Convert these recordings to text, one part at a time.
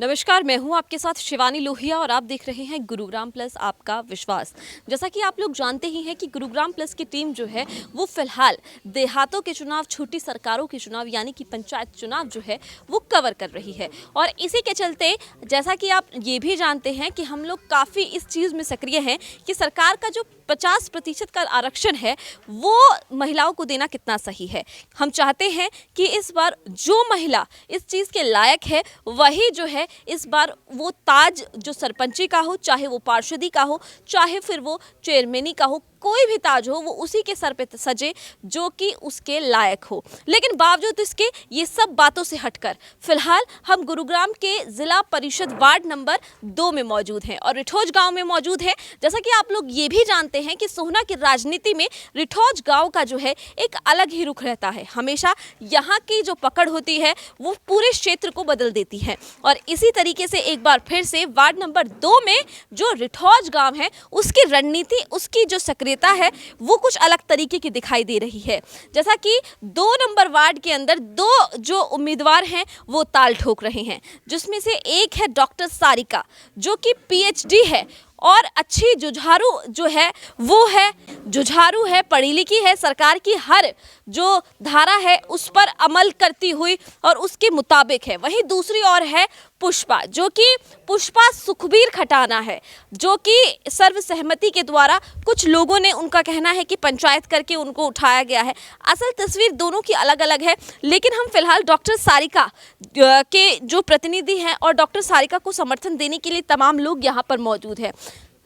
नमस्कार, मैं हूं आपके साथ शिवानी लोहिया और आप देख रहे हैं गुरुग्राम प्लस आपका विश्वास। जैसा कि आप लोग जानते ही हैं कि गुरुग्राम प्लस की टीम जो है वो फिलहाल देहातों के चुनाव, छोटी सरकारों के चुनाव यानी कि पंचायत चुनाव जो है वो कवर कर रही है। और इसी के चलते जैसा कि आप ये भी जानते हैं कि हम लोग काफ़ी इस चीज़ में सक्रिय हैं कि सरकार का जो 50% का आरक्षण है वो महिलाओं को देना कितना सही है। हम चाहते हैं कि इस बार जो महिला इस चीज़ के लायक है वही जो है इस बार वो ताज जो सरपंची का हो, चाहे वो पार्षदी का हो, चाहे फिर वो चेयरमैनी का हो, कोई भी ताज हो वो उसी के सर पे सजे जो कि उसके लायक हो। लेकिन बावजूद इसके ये सब बातों से हटकर फिलहाल हम गुरुग्राम के जिला परिषद वार्ड नंबर 2 में मौजूद हैं और रिठौज गांव में मौजूद है। जैसा कि आप लोग ये भी जानते हैं कि सोहना की राजनीति में रिठौज गांव का जो है एक अलग ही रुख रहता है। हमेशा यहाँ की जो पकड़ होती है वो पूरे क्षेत्र को बदल देती है और इसी तरीके से एक बार फिर से वार्ड नंबर 2 में जो रिठौज गांव है उसकी रणनीति, उसकी जो सक्रियता है वो कुछ अलग तरीके की दिखाई दे रही है। जैसा कि 2 नंबर वार्ड के अंदर 2 जो उम्मीदवार हैं वो ताल ठोक रहे हैं, जिसमें से एक है डॉक्टर सारिका जो कि पीएचडी है और अच्छी जुझारू जो है वो है, जुझारू है, पढ़ी लिखी है, सरकार की हर जो धारा है उस पर अमल करती हुई और उसके मुताबिक है। वहीं दूसरी ओर है पुष्पा, जो कि पुष्पा सुखबीर खटाना है, जो कि सर्वसहमति के द्वारा कुछ लोगों ने उनका कहना है कि पंचायत करके उनको उठाया गया है। असल तस्वीर दोनों की अलग अलग है, लेकिन हम फिलहाल डॉक्टर सारिका के जो प्रतिनिधि हैं और डॉक्टर सारिका को समर्थन देने के लिए तमाम लोग यहाँ पर मौजूद हैं।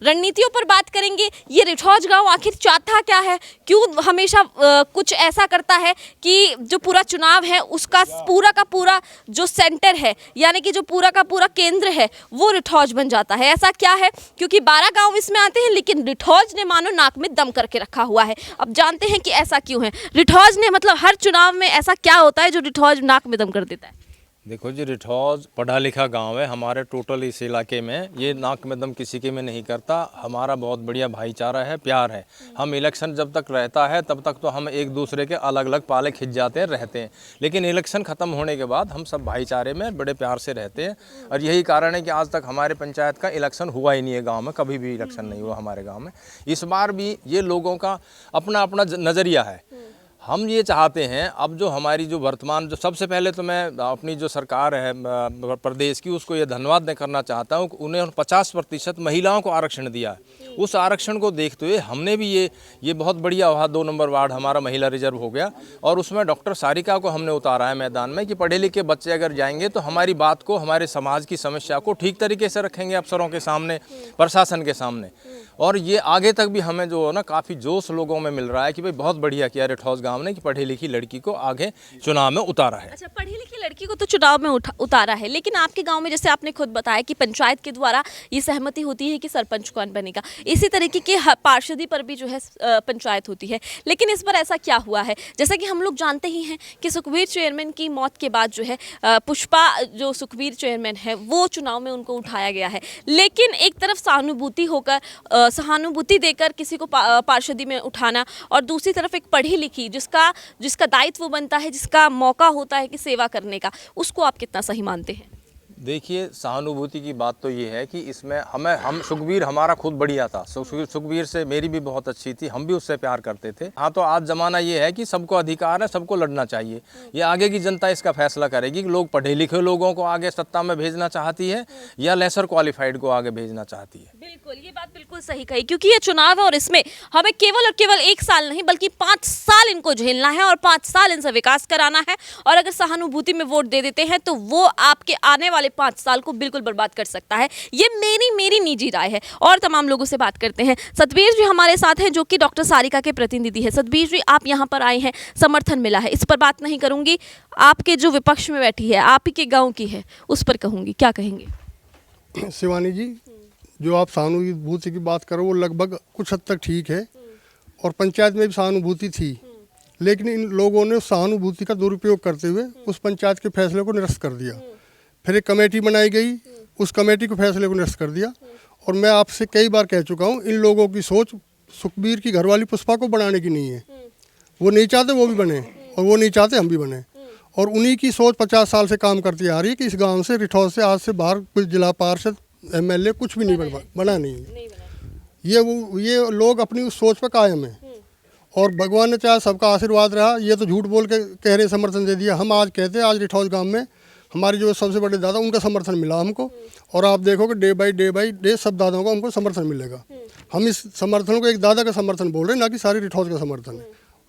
रणनीतियों पर बात करेंगे। ये रिठौज गांव आखिर चाहता क्या है, क्यों हमेशा कुछ ऐसा करता है कि जो पूरा चुनाव है उसका पूरा का पूरा जो सेंटर है यानी कि जो पूरा का पूरा केंद्र है वो रिठौज बन जाता है। ऐसा क्या है, क्योंकि 12 गांव इसमें आते हैं लेकिन रिठौज ने मानो नाक में दम करके रखा हुआ है। अब जानते हैं कि ऐसा क्यों है। रिठौज ने मतलब हर चुनाव में ऐसा क्या होता है जो रिठौज नाक में दम कर देता है? देखो जी, रिठौज पढ़ा लिखा गांव है हमारे टोटल इस इलाके में। ये नाक में दम किसी के में नहीं करता। हमारा बहुत बढ़िया भाईचारा है, प्यार है। हम इलेक्शन जब तक रहता है तब तक तो हम एक दूसरे के अलग अलग पाले खिंच जाते हैं, रहते हैं, लेकिन इलेक्शन ख़त्म होने के बाद हम सब भाईचारे में बड़े प्यार से रहते हैं। और यही कारण है कि आज तक हमारे पंचायत का इलेक्शन हुआ ही नहीं है गाँव में, कभी भी इलेक्शन नहीं हुआ हमारे गाँव में। इस बार भी ये लोगों का अपना अपना नज़रिया है। हम ये चाहते हैं, अब जो हमारी जो वर्तमान जो सबसे पहले तो मैं अपनी जो सरकार है प्रदेश की उसको ये धन्यवाद करना चाहता हूँ कि उन्हें 50% महिलाओं को आरक्षण दिया है। उस आरक्षण को देखते हुए हमने भी ये बहुत बढ़िया हुआ। 2 नंबर वार्ड हमारा महिला रिजर्व हो गया और उसमें डॉक्टर सारिका को हमने उतारा है मैदान में कि पढ़े लिखे बच्चे अगर जाएंगे तो हमारी बात को, हमारे समाज की समस्या को ठीक तरीके से रखेंगे अफसरों के सामने, प्रशासन के सामने। और ये आगे तक भी हमें जो है ना काफ़ी जोश लोगों में मिल रहा है कि भाई बहुत बढ़िया किया रिठौज गांव ने कि पढ़ी लिखी लड़की को आगे चुनाव में उतारा है। अच्छा, पढ़ी लिखी लड़की को तो चुनाव में उतारा है, लेकिन आपके गांव में जैसे आपने खुद बताया कि पंचायत के द्वारा ये सहमति होती है कि सरपंच कौन बनेगा, इसी तरीके के पार्षदी पर भी जो है पंचायत होती है। लेकिन इस बार ऐसा क्या हुआ है, जैसा कि हम लोग जानते ही हैं कि सुखबीर चेयरमैन की मौत के बाद जो है पुष्पा जो सुखबीर चेयरमैन है वो चुनाव में उनको उठाया गया है। लेकिन एक तरफ सहानुभूति देकर किसी को पार्षदी में उठाना और दूसरी तरफ एक पढ़ी लिखी जिसका दायित्व बनता है, जिसका मौका होता है कि सेवा करने का, उसको आप कितना सही मानते हैं? देखिए, सहानुभूति की बात तो ये है कि इसमें हम सुखबीर हमारा खुद बढ़िया था। सुखबीर से मेरी भी बहुत अच्छी थी, हम भी उससे प्यार करते थे। हाँ, तो आज ज़माना ये है कि सबको अधिकार है, सबको लड़ना चाहिए। ये आगे की जनता इसका फैसला करेगी कि लोग पढ़े लिखे लोगों को आगे सत्ता में भेजना चाहती है या लेसर क्वालिफाइड को आगे भेजना चाहती है। बिल्कुल, ये बात बिल्कुल सही कही, क्योंकि ये चुनाव है और इसमें हमें केवल और केवल 1 साल नहीं बल्कि 5 साल इनको झेलना है और 5 साल इनसे विकास कराना है। और अगर सहानुभूति में वोट दे देते हैं तो वो आपके आने वाले 5 साल को बिल्कुल बर्बाद कर सकता है। ये मेरी निजी राय है। और तमाम लोगों से बात करते हैं। सतबीर जी हमारे साथ हैं जो कि डॉक्टर सारिका के प्रतिनिधि है। सतबीर जी, आप यहाँ पर आए हैं, समर्थन मिला है, इस पर बात नहीं करूंगी। आपके जो विपक्ष में बैठी है, आप ही के गाँव की है, उस पर कहूंगी, क्या कहेंगे? शिवानी जी, जो आप सहानुभूति की बात करो वो लगभग कुछ हद तक ठीक है और पंचायत में भी सहानुभूति थी, लेकिन इन लोगों ने सहानुभूति का दुरुपयोग करते हुए उस पंचायत के फैसले को निरस्त कर दिया। फिर एक कमेटी बनाई गई, उस कमेटी के फैसले को निरस्त कर दिया। और मैं आपसे कई बार कह चुका हूँ, इन लोगों की सोच सुखबीर की घरवाली पुष्पा को बनाने की नहीं है। वो नहीं चाहते वो भी बने और वो नहीं चाहते हम भी बने। और उन्हीं की सोच 50 साल से काम करती आ रही है कि इस गांव से रिठौर से आज से बाहर कुछ जिला पार्षद एमएलए कुछ भी नहीं बना नहीं है। ये लोग अपनी उस सोच पर कायम है और भगवान ने चाहे सबका आशीर्वाद रहा। ये तो झूठ बोल के कह रहे समर्थन दे दिया। हम आज कहते हैं आज रिठौर गांव में हमारे जो सबसे बड़े दादा उनका समर्थन मिला हमको और आप देखोगे डे बाई डे सब दादाओं का हमको समर्थन मिलेगा। हम इस समर्थन को एक दादा का समर्थन बोल रहे हैं, ना कि सारे रिठौर का समर्थन है।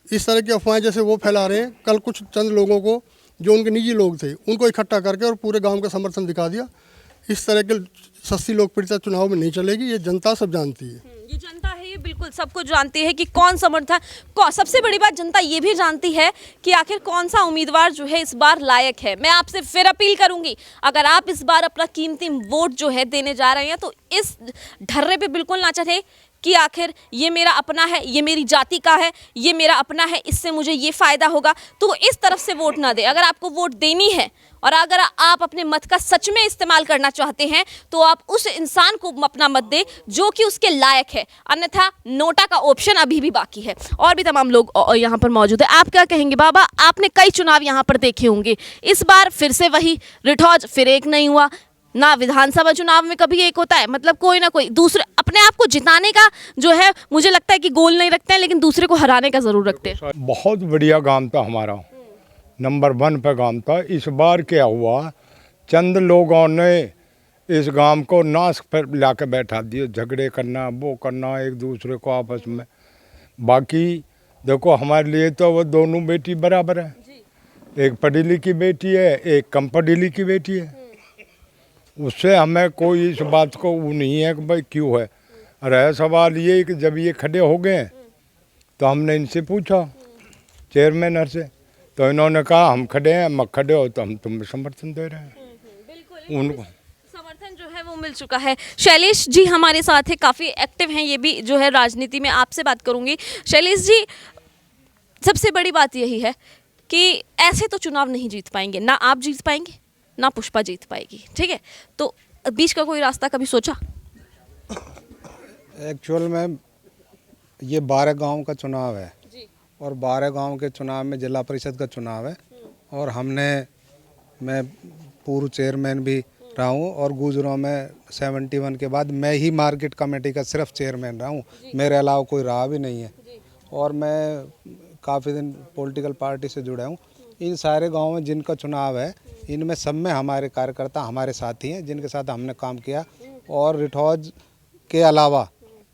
इस तरह की अफवाहें जैसे वो फैला रहे हैं, कल कुछ चंद लोगों को जो उनके निजी लोग थे उनको इकट्ठा करके और पूरे गांव का समर्थन दिखा दिया। इस तरह के सस्ती लोकप्रियता चुनाव में नहीं चलेगी, ये जनता सब जानती है। ये जनता है, ये बिल्कुल सब कुछ जानती है कि कौन समर्थन सबसे बड़ी बात जनता ये भी जानती है कि आखिर कौन सा उम्मीदवार जो है इस बार लायक है। मैं आपसे फिर अपील करूंगी, अगर आप इस बार अपना कीमती वोट जो है देने जा रहे हैं तो इस ढर्रे पे बिल्कुल ना चढ़े कि आखिर ये मेरा अपना है, ये मेरी जाति का है, ये मेरा अपना है, इससे मुझे ये फ़ायदा होगा, तो इस तरफ से वोट ना दे। अगर आपको वोट देनी है और अगर आप अपने मत का सच में इस्तेमाल करना चाहते हैं तो आप उस इंसान को अपना मत दे जो कि उसके लायक है, अन्यथा नोटा का ऑप्शन अभी भी बाकी है। और भी तमाम लोग यहाँ पर मौजूद है। आप क्या कहेंगे बाबा? आपने कई चुनाव यहाँ पर देखे होंगे, इस बार फिर से वही रिठौर फिर एक नहीं हुआ ना। विधानसभा चुनाव में कभी एक होता है, मतलब कोई ना कोई दूसरे अपने आप को जिताने का जो है मुझे लगता है कि गोल नहीं रखते हैं, लेकिन दूसरे को हराने का जरूर रखते हैं। बहुत बढ़िया गांव था हमारा, नंबर 1 पे गांव था। इस बार क्या हुआ, चंद लोगों ने इस गांव को नाश पर ला के बैठा दिए, झगड़े करना वो करना एक दूसरे को आपस में। बाकी देखो हमारे लिए तो वो दोनों बेटी बराबर है, एक पढ़ी लिखी बेटी है, एक कम पढ़ी लिखी बेटी है। उससे हमें कोई इस बात को वो नहीं है कि भाई क्यों है। रहा सवाल ये कि जब ये खड़े हो गए तो हमने इनसे पूछा चेयरमैन से, तो इन्होंने कहा हम खड़े हैं, मत खड़े हो तो हम तुम्हें समर्थन दे रहे हैं। बिल्कुल उनको समर्थन जो है वो मिल चुका है। शैलेश जी हमारे साथ है, काफ़ी एक्टिव हैं ये भी जो है राजनीति में। आपसे बात करूंगी शैलेश जी, सबसे बड़ी बात यही है कि ऐसे तो चुनाव नहीं जीत पाएंगे, ना आप जीत पाएंगे ना पुष्पा जीत पाएगी, ठीक है? तो बीच का कोई रास्ता कभी सोचा? एक्चुअल में ये 12 गांव का चुनाव है और 12 गांव के चुनाव में जिला परिषद का चुनाव है और मैं पूर्व चेयरमैन भी रहा हूँ और गुजरों में 71 के बाद मैं ही मार्केट कमेटी का सिर्फ चेयरमैन रहा हूँ, मेरे अलावा कोई रहा भी नहीं है। और मैं काफ़ी दिन पॉलिटिकल पार्टी से जुड़ा हूँ। इन सारे गाँव में जिनका चुनाव है इनमें सब में हमारे कार्यकर्ता हमारे साथी हैं जिनके साथ हमने काम किया। और रिठौर के अलावा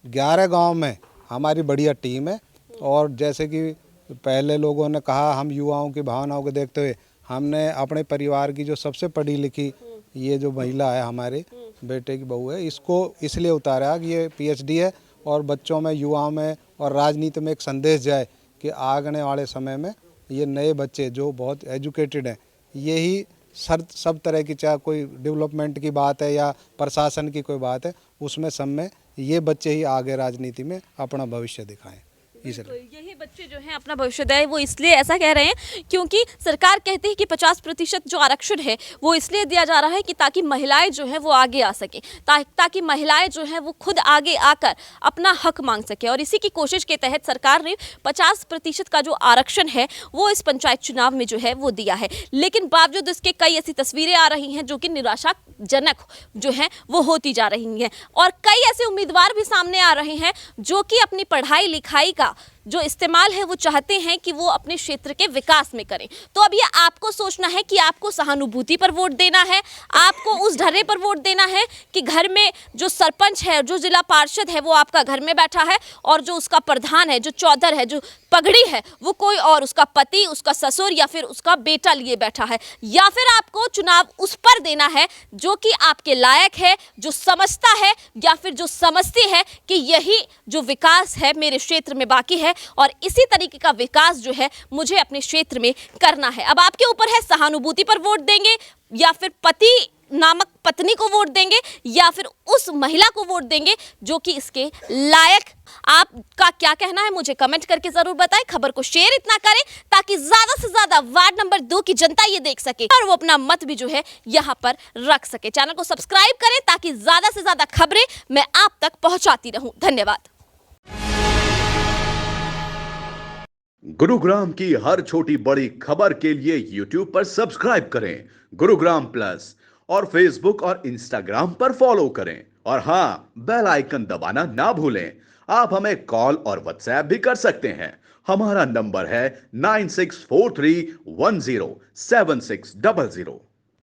11 गांव में हमारी बढ़िया टीम है। और जैसे कि पहले लोगों ने कहा, हम युवाओं की भावनाओं को देखते हुए हमने अपने परिवार की जो सबसे पढ़ी लिखी ये जो महिला है, हमारे बेटे की बहू है, इसको इसलिए उतारा कि ये PhD है और बच्चों में युवाओं में और राजनीति में एक संदेश जाए कि आने वाले समय में ये नए बच्चे जो बहुत एजुकेटेड हैं, यही सब तरह की, चाहे कोई डेवलपमेंट की बात है या प्रशासन की कोई बात है, उसमें सब में ये बच्चे ही आगे राजनीति में अपना भविष्य दिखाएं। यही बच्चे जो हैं अपना भविष्य दें, वो इसलिए ऐसा कह रहे हैं क्योंकि सरकार कहती है कि 50% जो आरक्षण है वो इसलिए दिया जा रहा है कि ताकि महिलाएं जो हैं वो आगे आ सके, ताकि महिलाएं जो हैं वो खुद आगे आकर अपना हक मांग सके। और इसी की कोशिश के तहत सरकार ने 50% का जो आरक्षण है वो इस पंचायत चुनाव में जो है वो दिया है। लेकिन बावजूद इसके कई ऐसी तस्वीरें आ रही हैं जो कि निराशाजनक जो है वो होती जा रही हैं और कई ऐसे उम्मीदवार भी सामने आ रहे हैं जो कि अपनी पढ़ाई लिखाई का जो इस्तेमाल है वो चाहते हैं कि वो अपने क्षेत्र के विकास में करें। तो अब ये आपको सोचना है कि आपको सहानुभूति पर वोट देना है, आपको उस ढर्रे पर वोट देना है कि घर में जो सरपंच है, जो जिला पार्षद है वो आपका घर में बैठा है और जो उसका प्रधान है, जो चौधर है, जो पगड़ी है, वो कोई और उसका पति, उसका ससुर या फिर उसका बेटा लिए बैठा है। या फिर आपको चुनाव उस पर देना है जो कि आपके लायक है, जो समझता है या फिर जो समझती है कि यही जो विकास है मेरे क्षेत्र में बाकी है और इसी तरीके का विकास जो है मुझे अपने क्षेत्र में करना है। अब आपके ऊपर है, सहानुभूति पर वोट देंगे या फिर पति नामक पत्नी को वोट देंगे या फिर उस महिला को वोट देंगे जो कि इसके लायक। आपका क्या कहना है मुझे कमेंट करके जरूर बताएं। खबर को शेयर इतना करें ताकि ज्यादा से ज्यादा वार्ड नंबर 2 की जनता ये देख सके और वो अपना मत भी जो है यहाँ पर रख सके। चैनल को सब्सक्राइब करें ताकि ज्यादा से ज्यादा खबरें मैं आप तक पहुंचाती रहूं। धन्यवाद। गुरुग्राम की हर छोटी बड़ी खबर के लिए YouTube पर सब्सक्राइब करें गुरुग्राम प्लस और Facebook और Instagram पर फॉलो करें और हाँ, बेल आइकन दबाना ना भूलें। आप हमें कॉल और व्हाट्सएप भी कर सकते हैं। हमारा नंबर है 9643107600।